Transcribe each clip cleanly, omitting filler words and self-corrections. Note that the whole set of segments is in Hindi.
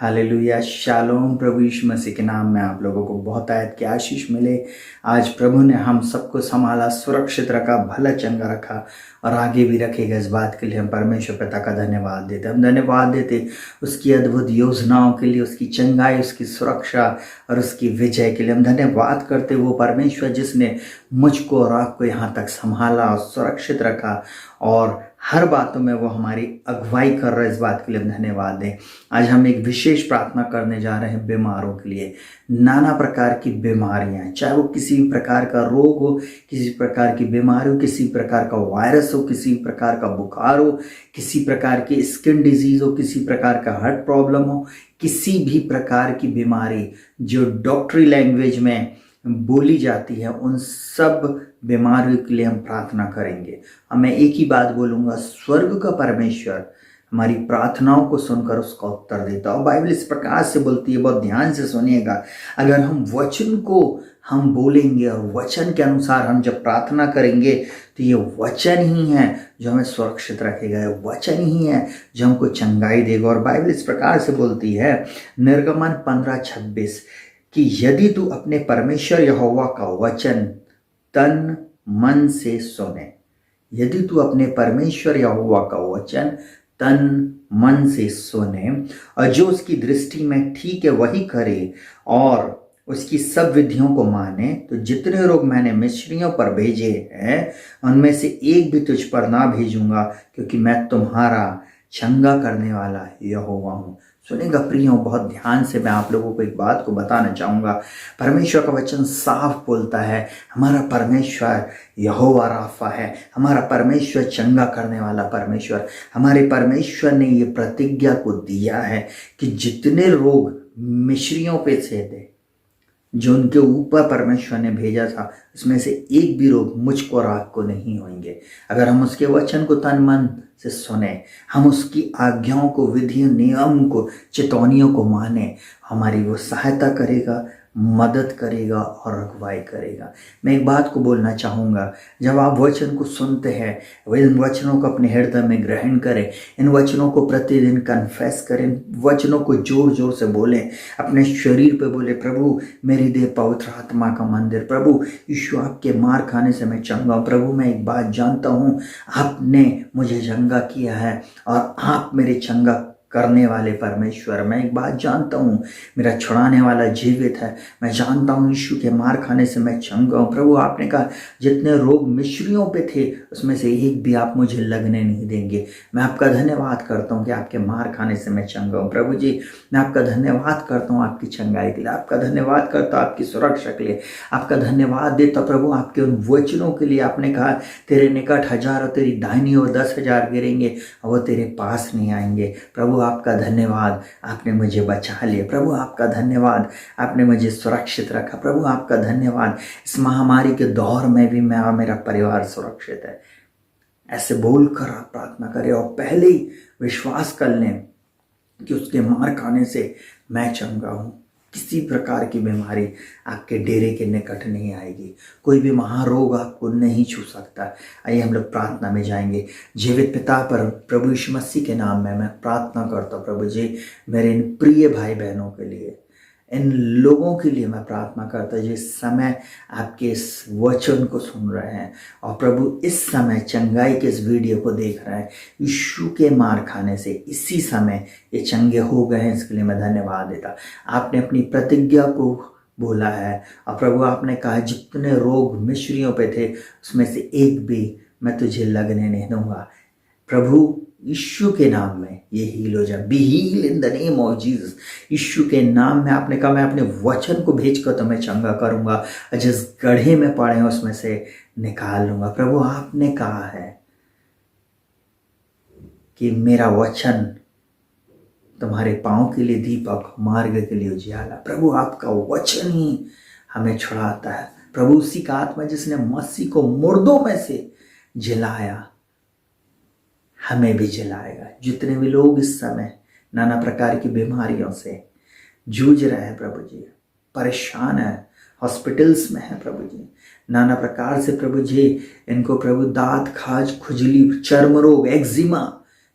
Hallelujah, shalom. प्रभु यीशु मसीह के नाम में आप लोगों को बहुत आयत की आशीष मिले। आज प्रभु ने हम सबको संभाला, सुरक्षित रखा, भला चंगा रखा और आगे भी रखेगा। इस बात के लिए हम परमेश्वर पिता का धन्यवाद देते। हम धन्यवाद देते उसकी अद्भुत योजनाओं के लिए, उसकी चंगाई, उसकी सुरक्षा और उसकी विजय के लिए। हम धन्यवाद करते वो परमेश्वर जिसने मुझको और आपको यहाँ तक संभाला और सुरक्षित रखा और हर बातों में वो हमारी अगुवाई कर रहा है। इस बात के लिए हम धन्यवाद दें। आज हम एक विशेष प्रार्थना करने जा रहे हैं बीमारों के लिए। नाना प्रकार की बीमारियां, चाहे वो किसी भी प्रकार का रोग हो, किसी प्रकार की बीमारी हो, किसी प्रकार का वायरस हो, किसी प्रकार का बुखार हो, किसी प्रकार की स्किन डिजीज हो, किसी प्रकार का हार्ट प्रॉब्लम हो, किसी भी प्रकार की बीमारी जो डॉक्टरी लैंग्वेज में बोली जाती है, उन सब बीमारियों के लिए हम प्रार्थना करेंगे। और मैं एक ही बात बोलूँगा, स्वर्ग का परमेश्वर हमारी प्रार्थनाओं को सुनकर उसका उत्तर देता है। और बाइबल इस प्रकार से बोलती है, बहुत ध्यान से सुनिएगा, अगर हम वचन को हम बोलेंगे और वचन के अनुसार हम जब प्रार्थना करेंगे तो ये वचन ही है जो हमें सुरक्षित रखेगा, वचन ही है जो हमको चंगाई देगा। और बाइबल इस प्रकार से बोलती है, निर्गमन 15:26, कि यदि तू अपने परमेश्वर यहोवा का वचन तन मन से सुने, यदि तू अपने परमेश्वर यहोवा का वचन तन मन से सुने और जो उसकी दृष्टि में ठीक है वही करे और उसकी सब विधियों को माने, तो जितने रोग मैंने मिस्रियों पर भेजे हैं उनमें से एक भी तुझ पर ना भेजूंगा, क्योंकि मैं तुम्हारा चंगा करने वाला यहोवा हूँ। सुनेगा प्रियो, बहुत ध्यान से मैं आप लोगों को एक बात को बताना चाहूँगा। परमेश्वर का वचन साफ बोलता है, हमारा परमेश्वर यहोवा राफा है, हमारा परमेश्वर चंगा करने वाला परमेश्वर। हमारे परमेश्वर ने ये प्रतिज्ञा को दिया है कि जितने रोग मिस्रियों पे थे जो उनके ऊपर परमेश्वर ने भेजा था, उसमें से एक भी रोग मुझको और आपको नहीं होंगे। अगर हम उसके वचन को तन मन से सुने, हम उसकी आज्ञाओं को, विधियों, नियम को, चेतावनियों को माने, हमारी वो सहायता करेगा, मदद करेगा और अगुवाई करेगा। मैं एक बात को बोलना चाहूँगा, जब आप वचन को सुनते हैं, इन वचनों को अपने हृदय में ग्रहण करें, इन वचनों को प्रतिदिन कन्फेस करें, वचनों को जोर जोर से बोलें, अपने शरीर पे बोले, प्रभु मेरी देह पवित्र आत्मा का मंदिर, प्रभु यीशु आपके मार खाने से मैं चंगा हूँ, प्रभु मैं एक बात जानता हूँ, आपने मुझे चंगा किया है और आप मेरे चंगा करने वाले परमेश्वर। मैं एक बात जानता हूँ, मेरा छुड़ाने वाला जीवित है। मैं जानता हूँ यीशु के मार खाने से मैं चंगा हूँ। प्रभु आपने कहा जितने रोग मिस्रियों पे थे उसमें से एक भी आप मुझे लगने नहीं देंगे। मैं आपका धन्यवाद करता हूँ कि आपके मार खाने से मैं चंगा हूँ। प्रभु जी मैं आपका धन्यवाद करता हूँ आपकी चंगाई के लिए, आपका धन्यवाद करता हूँ आपकी सुरक्षा के लिए, आपका धन्यवाद देता प्रभु आपके उन वचनों के लिए। आपने कहा तेरे निकट 1000 और तेरी दाहिनी ओर 10,000 गिरेंगे और वो तेरे पास नहीं आएंगे। प्रभु आपका धन्यवाद, आपने मुझे बचा लिया। प्रभु आपका धन्यवाद, आपने मुझे सुरक्षित रखा। प्रभु आपका धन्यवाद, इस महामारी के दौर में भी मैं और मेरा परिवार सुरक्षित है। ऐसे बोलकर आप प्रार्थना करें और पहले ही विश्वास कर लें कि उसके मार खाने से मैं चंगा हूँ। किसी प्रकार की बीमारी आपके डेरे के निकट नहीं आएगी, कोई भी महारोग आपको नहीं छू सकता। आइए हम लोग प्रार्थना में जाएंगे। जीवित पिता पर प्रभु यीशु मसीह के नाम में मैं प्रार्थना करता हूँ। प्रभु जी मेरे इन प्रिय भाई बहनों के लिए, इन लोगों के लिए मैं प्रार्थना करता हूँ जिस समय आपके इस वचन को सुन रहे हैं और प्रभु इस समय चंगाई के इस वीडियो को देख रहे हैं, यीशु के मार खाने से इसी समय ये चंगे हो गए हैं। इसके लिए मैं धन्यवाद देता। आपने अपनी प्रतिज्ञा को बोला है और प्रभु आपने कहा जितने रोग मिस्रियों पे थे उसमें से एक भी मैं तुझे लगने नहीं दूंगा। प्रभु यीशु के नाम में ये हील हो जाए, be heal in the name of Jesus. Yeshu के नाम में आपने कहा मैं अपने वचन को भेजकर तुम्हें चंगा करूंगा, जिस गड्ढे में पड़े हैं उसमें से निकाल लूंगा। प्रभु आपने कहा है कि मेरा वचन तुम्हारे पाँव के लिए दीपक, मार्ग के लिए उजियाला। प्रभु आपका वचन ही हमें छुड़ाता है। प्रभु उसी का आत्मा जिसने मसीह को मुर्दों में से जिलाया हमें भी जिलाएगा। जितने भी लोग इस समय नाना प्रकार की बीमारियों से जूझ रहे हैं प्रभु जी, परेशान है, हॉस्पिटल्स में है प्रभु जी, नाना प्रकार से प्रभु जी इनको प्रभु दांत, खाज, खुजली, चर्म रोग, एक्जिमा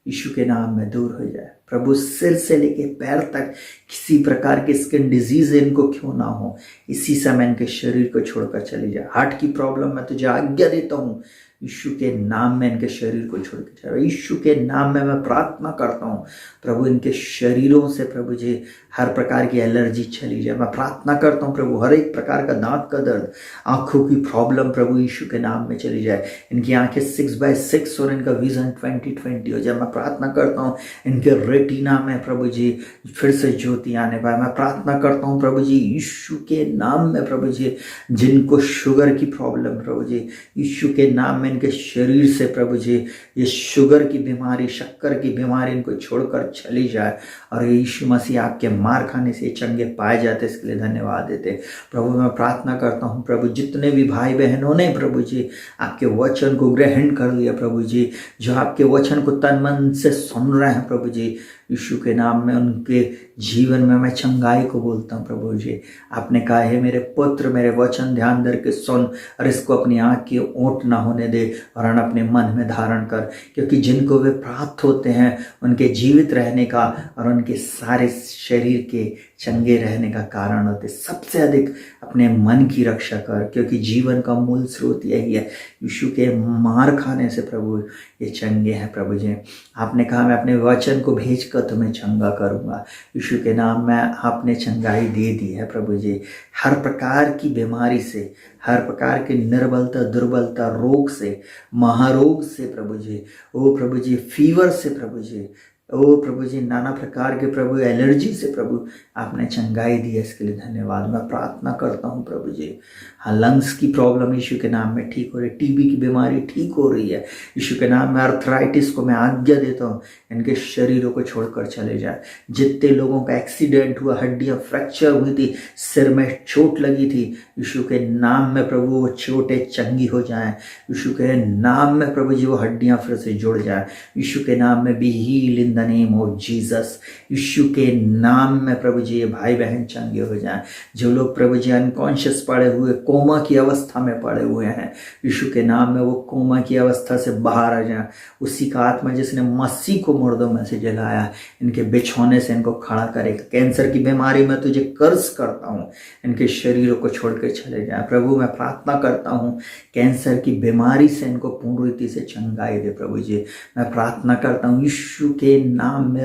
यीशु के नाम में दूर हो जाए। प्रभु सिर से लेके पैर तक किसी प्रकार की स्किन डिजीज इनको क्यों ना हो, इसी समय इनके शरीर को छोड़कर चली जाए। हार्ट की प्रॉब्लम मैं तुझे आज्ञा देता हूँ, यीशु के नाम में इनके शरीर को छोड़ के जाए। यीशु के नाम में मैं प्रार्थना करता हूँ प्रभु, इनके शरीरों से प्रभु जी हर प्रकार की एलर्जी चली जाए। मैं प्रार्थना करता हूँ प्रभु, हर एक प्रकार का दांत का दर्द, आंखों की प्रॉब्लम प्रभु यीशु के नाम में चली जाए। इनकी आंखें 6/6 और इनका विजन 20/20 हो जाए। मैं प्रार्थना करता हूँ इनके रेटिना में प्रभु जी फिर से ज्योति आने पाए। मैं प्रार्थना करता हूँ प्रभु जी यीशु के नाम में प्रभु जी, जिनको शुगर की प्रॉब्लम प्रभु जी, यीशु के नाम में इनके शरीर से प्रभु जी ये शुगर की बीमारी, शक्कर की बीमारी इनको छोड़कर चली जाए और यीशु मसीह आपके मार खाने से चंगे पाए जाते, इसके लिए धन्यवाद देते। प्रभु मैं प्रार्थना करता हूँ प्रभु, जितने भी भाई बहनों ने प्रभु जी आपके वचन को ग्रहण कर लिया प्रभु जी, जो आपके वचन को तन मन से सुन रहे हैं प्रभु जी, यीशु के नाम में उनके जीवन में मैं चंगाई को बोलता हूँ प्रभु जी। आपने कहा है मेरे पुत्र मेरे वचन ध्यान धर के सुन और इसको अपनी आँख की ओट ना होने दे और अपने मन में धारण कर, क्योंकि जिनको वे प्राप्त होते हैं उनके जीवित रहने का और उनके सारे शरीर के चंगे रहने का कारण होते। सबसे अधिक अपने मन की रक्षा कर, क्योंकि जीवन का मूल स्रोत यही है। यीशु के मार खाने से प्रभु ये चंगे हैं प्रभु जी। आपने कहा मैं अपने वचन को भेजकर तुम्हें चंगा करूंगा। यीशु के नाम में आपने चंगाई दे दी है प्रभु जी। हर प्रकार की बीमारी से, हर प्रकार की निर्बलता, दुर्बलता, रोग से, महारोग से प्रभु जी, ओ प्रभु जी, फीवर से प्रभु जी, ओ प्रभु जी, नाना प्रकार के प्रभु एलर्जी से प्रभु आपने चंगाई दी है, इसके लिए धन्यवाद। मैं प्रार्थना करता हूँ प्रभु जी, हाँ लंग्स की प्रॉब्लम यीशु के नाम में ठीक हो रही है, टीबी की बीमारी ठीक हो रही है यीशु के नाम में। अर्थराइटिस को मैं आज्ञा देता हूँ इनके शरीरों को छोड़कर चले जाए। जितने लोगों का एक्सीडेंट हुआ, हड्डियाँ फ्रैक्चर हुई थी, सिर में चोट लगी थी, यीशु के नाम में प्रभु वो चोटें चंगी हो जाएं। यीशु के नाम में प्रभु जी वो हड्डियाँ फिर से जुड़ जाए। यीशु के नाम में be heal in the name of Jesus. Yeshu के नाम में प्रभु जी ये भाई बहन चंगे हो जाएं। जो लोग प्रभु जी अनकॉन्शियस पड़े हुए, कोमा की अवस्था में पड़े हुए हैं, यीशु के नाम में वो कोमा की अवस्था से बाहर आ जाए। उसी का आत्मा जिसने मसीह को मुर्दों में से जलाया, इनके बिछौने से इनको खड़ा करेगा। कैंसर की बीमारी में तुझे कर्ज करता हूँ, इनके शरीरों को छोड़ के चले जाए। प्रभु मैं प्रार्थना करता हूँ कैंसर की बीमारी से इनको पूर्ण रीति से चंगाई दे प्रभु जी। मैं प्रार्थना करता हूँ यीशु के नाम में,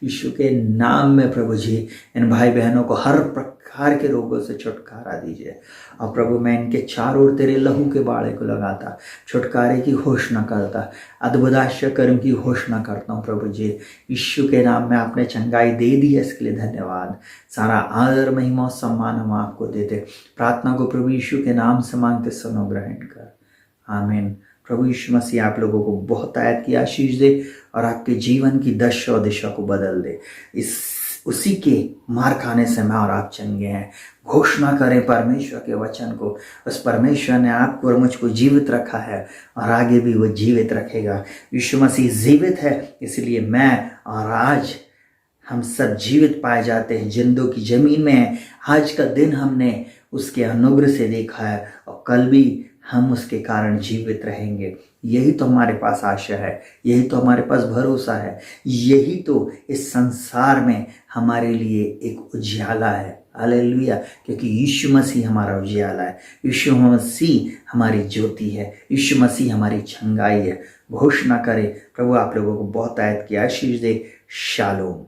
यीशु के नाम में प्रभु जी इन भाई बहनों को हर प्रकार के रोगों से छुटकारा दीजिए। और प्रभु मैं इनके चारों ओर तेरे लहू के बाड़े को लगाता, छुटकारे की घोषणा करता, अद्भुताश्चर्य कर्म की घोषणा करता हूँ प्रभु जी। यीशु के नाम में आपने चंगाई दे दी है, इसके लिए धन्यवाद। सारा आदर महिमा और सम्मान हम आपको देते। प्रार्थना को प्रभु यीशु के नाम से मांगते, सुनो ग्रहण कर, आमीन। प्रभु यीशु मसीह आप लोगों को बहुत आयत की आशीष दे और आपके जीवन की दशा और दिशा को बदल दे। उसी के मार खाने से मैं और आप चंगे हैं। घोषणा करें परमेश्वर के वचन को। उस परमेश्वर ने आपको और मुझको जीवित रखा है और आगे भी वो जीवित रखेगा। यीशु मसीह जीवित है, इसलिए मैं और आज हम सब जीवित पाए जाते हैं, जिंदों की जमीन में है। आज का दिन हमने उसके अनुग्रह से देखा है और कल भी हम उसके कारण जीवित रहेंगे। यही तो हमारे पास आशा है, यही तो हमारे पास भरोसा है, यही तो इस संसार में हमारे लिए एक उजियाला है। हालेलुया, क्योंकि यीशु मसीह हमारा उजियाला है, यीशु मसीह हमारी ज्योति है, यीशु मसीह हमारी छंगाई है। घोषणा करें, प्रभु आप लोगों को बहुत आयत की आशीष दे। शालोम।